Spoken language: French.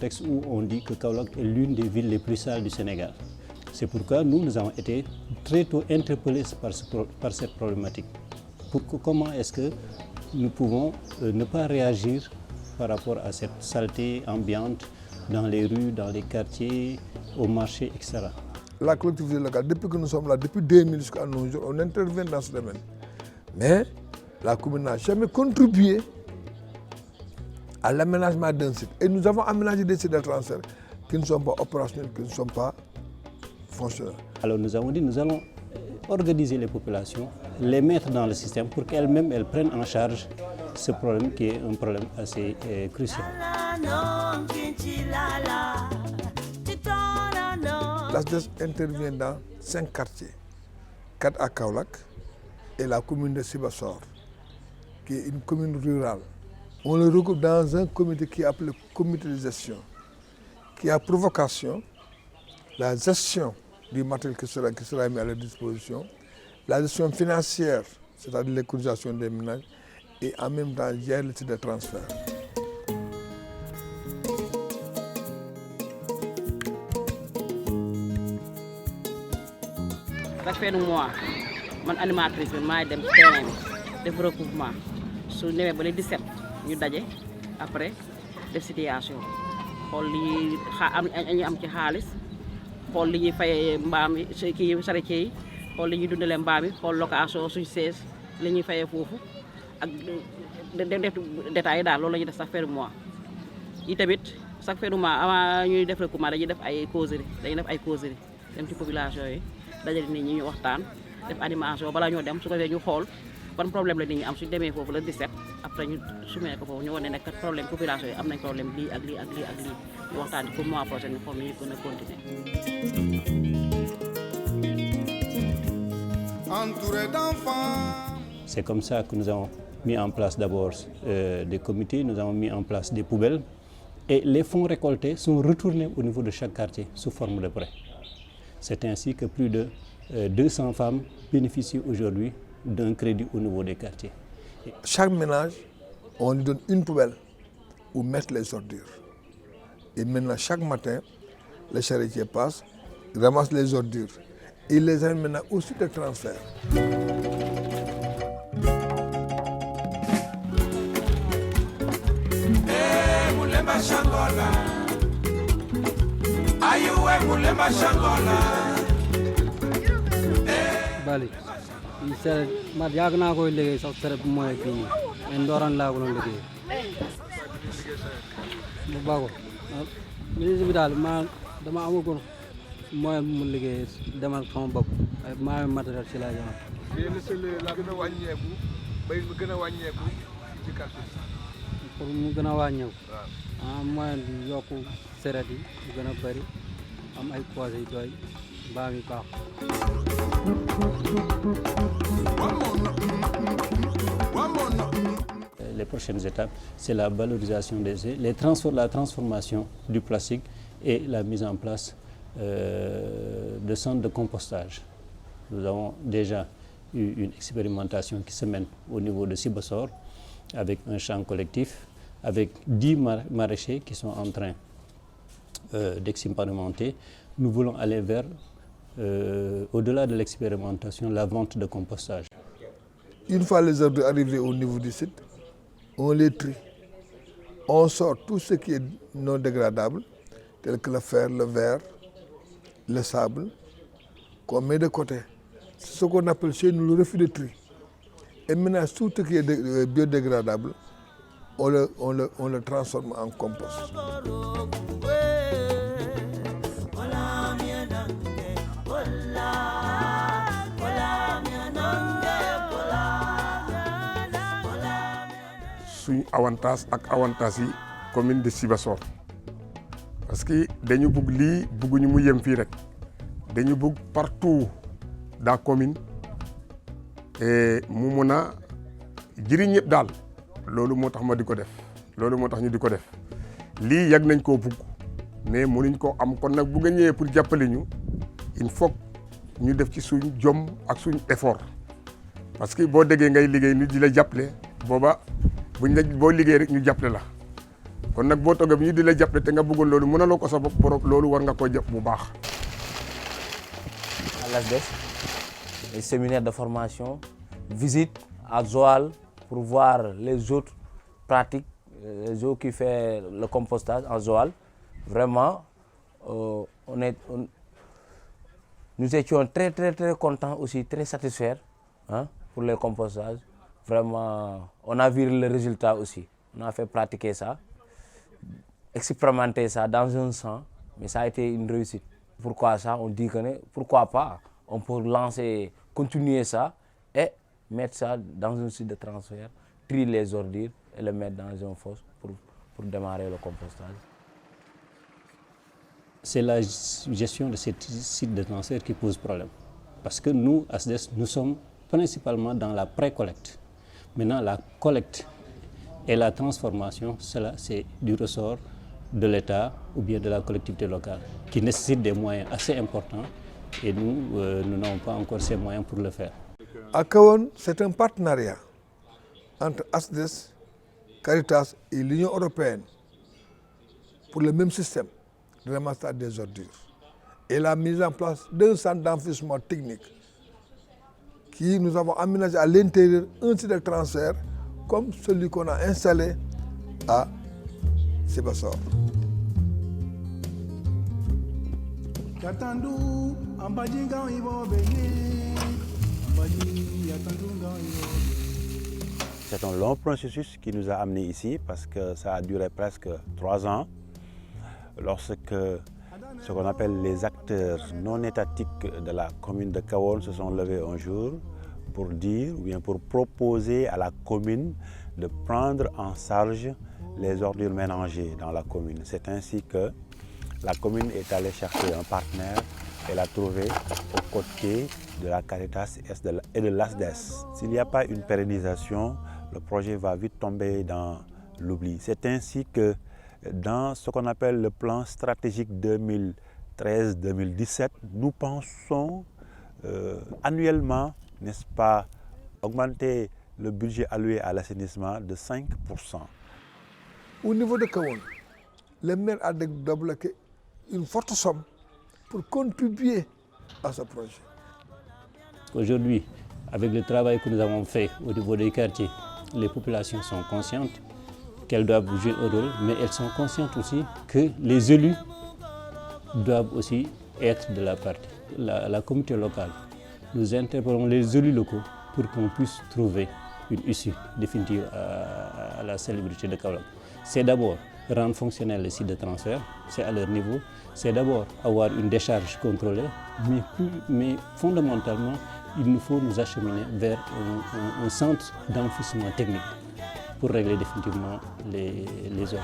contexte où on dit que Kaolack est l'une des villes les plus sales du Sénégal. C'est pourquoi nous avons été très tôt interpellés par cette problématique. Comment est-ce que nous pouvons ne pas réagir par rapport à cette saleté ambiante dans les rues, dans les quartiers, au marché, etc. La collectivité locale, depuis que nous sommes là, depuis 2000 jusqu'à nos jours, on intervient dans ce domaine. Mais la commune n'a jamais contribué à l'aménagement d'un site. Et nous avons aménagé des sites de transfert qui ne sont pas opérationnels, qui ne sont pas fonctionnels. Alors nous avons dit, nous allons organiser les populations, les mettre dans le système pour qu'elles-mêmes elles prennent en charge ce problème qui est un problème assez crucial. L'ASDES intervient dans 5 quartiers, 4 à Kaolack et la commune de Sibassor, qui est une commune rurale. On le regroupe dans un comité qui est appelé comité de gestion, qui a pour vocation la gestion du matériel qui sera mis à leur disposition, la gestion financière, c'est-à-dire les cotisations des ménages, et en même temps gérer le site de transfert. Chaque fin de mois, man animatrice bi maay dem terrain bi def recoupement su ñëwee ba le 17 ñu daje après def situation xool li ñu am ci xaalis xool li ñuy fayee mbaam yi kii charretier yi xool li ñuy dundalee mbaam yi xool location suñ sees li ñuy fayee foofu ak def détails yi daal loolu la ñuy def chaque fin de mois yi tamit chaque fin de mois avant ñuy def recoupement dañuy def ay causerie dem ci population yi dajale nit ñi ñu waxtaan def animation balaa ñoo dem su ko defee ñu xool ban problème la nit ñi am suñu demee foofu le 17 après ñu soumettre ko foofu ñu wane ne kat problème population yi am nañ problème lii ak lii ak lii ak lii ñu waxtaan pour mois prochain ñu xool ni ñu gën a continuer. Entouré d'enfants. C'est comme ça que nous avons mis en place d'abord des comités, nous avons mis en place des poubelles et les fonds récoltés sont retournés au niveau de chaque quartier sous forme de prêts. C'est ainsi que plus de 200 femmes bénéficient aujourd'hui d'un crédit au niveau des quartiers. Chaque ménage, on lui donne une poubelle où mettre les ordures. Et maintenant, chaque matin, les charretiers passent, ramassent les ordures. Ils les amènent maintenant au site de transfert. Bali sere ma yàgg naa koy liggéey sax sere bu mooy fii nii mais Ndorane laa ko doon liggéey bu baaxul ministre bi daal dama amagoon moyen bu mu liggéey demal sama bopp maa ngi matériel ci laa jamono. la gën a wàññeeku bay mu gën a wàññeeku ci quartier pour mu gën a wàññeeku moyen bi yokku seret yi mu gën a bëri am ay causes yu doy mbaa mi baax. Les prochaines étapes, c'est la valorisation des déchets, la transformation du plastique et la mise en place de centres de compostage. Nous avons déjà eu une expérimentation qui se mène au niveau de Sibassor avec un champ collectif, avec 10 maraîchers qui sont en train d'expérimenter. Nous voulons aller vers, au-delà de l'expérimentation, la vente de compostage. Une fois les ordures arrivées au niveau du site, on les trie. On sort tout ce qui est non dégradable, tel que le fer, le verre, le sable, qu'on met de côté. C'est ce qu'on appelle chez nous le refus de tri. Et maintenant, tout ce qui est biodégradable, on le transforme en compost. suñu avantage ak avantage yi commune de Sibassor parce que dañu bëgg lii bëgguñu mu yem fii rek dañu bëgg partout dans commune et mu mun a jëriñ ñëpp daal loolu moo tax ma di ko def loolu moo tax ñu di ko def lii yàgg nañ koo bëgg mais mënuñ koo am kon nag bu nga ñëwee pour jàppale ñu il faut ñu def ci suñ jom ak suñ effort parce que boo déggee ngay liggéey ñu di la jàppale booba buñ la boo liggéey rek ñu jàppale la kon nag boo toogee bi ñu di la jàppale te nga bëggoon loolu mënaloo ko sa bopp borom loolu war nga ko jàpp bu baax. À l'ASDES, les séminaires de formation, visite à Joal pour voir les autres pratiques, les autres qui font le compostage en Joal. Vraiment, nous étions très contents aussi, très satisfaits pour le compostage. Vraiment, on a vu le résultat aussi. On a fait pratiquer ça, expérimenter ça dans un sens, mais ça a été une réussite. Pourquoi ça? On dit que pourquoi pas? On peut lancer, continuer ça et mettre ça dans un site de transfert, trier les ordures et le mettre dans un fosse pour démarrer le compostage. C'est la gestion de ces sites de transfert qui pose problème. Parce que nous, ASDES, nous sommes principalement dans la pré-collecte. Maintenant, la collecte et la transformation, cela c'est du ressort de l'État ou bien de la collectivité locale, qui nécessite des moyens assez importants et nous n'avons pas encore ces moyens pour le faire. À Kahone, c'est un partenariat entre ASDES, Caritas et l'Union européenne pour le même système de ramassage des ordures et la mise en place d'un centre d'enfouissement technique qui nous avons aménagé à l'intérieur un site de transfert comme celui qu'on a installé à Sibassor. C'est un long processus qui nous a amenés ici parce que ça a duré presque 3 ans. Lorsque ce qu'on appelle les acteurs non étatiques de la commune de Kahone se sont levés un jour pour dire ou bien pour proposer à la commune de prendre en charge les ordures ménagées dans la commune. C'est ainsi que la commune est allée chercher un partenaire et l'a trouvé aux côtés de la Caritas et de l'ASDES. S'il n'y a pas une pérennisation, le projet va vite tomber dans l'oubli. C'est ainsi que dans ce qu'on appelle le plan stratégique 2013-2017, nous pensons annuellement, n'est-ce pas, augmenter le budget alloué à l'assainissement de 5%. Au niveau de Kahone, le maire a débloqué une forte somme pour contribuer à ce projet. Aujourd'hui, avec le travail que nous avons fait au niveau des quartiers, les populations sont conscientes qu'elles doivent jouer un rôle, mais elles sont conscientes aussi que les élus doivent aussi être de la partie. La communauté locale, nous interpellons les élus locaux pour qu'on puisse trouver une issue définitive à la célébrité de Kaolack. C'est d'abord rendre fonctionnel les sites de transfert, c'est à leur niveau. C'est d'abord avoir une décharge contrôlée, mais fondamentalement, il nous faut nous acheminer vers un centre d'enfouissement technique pour régler définitivement les ordures.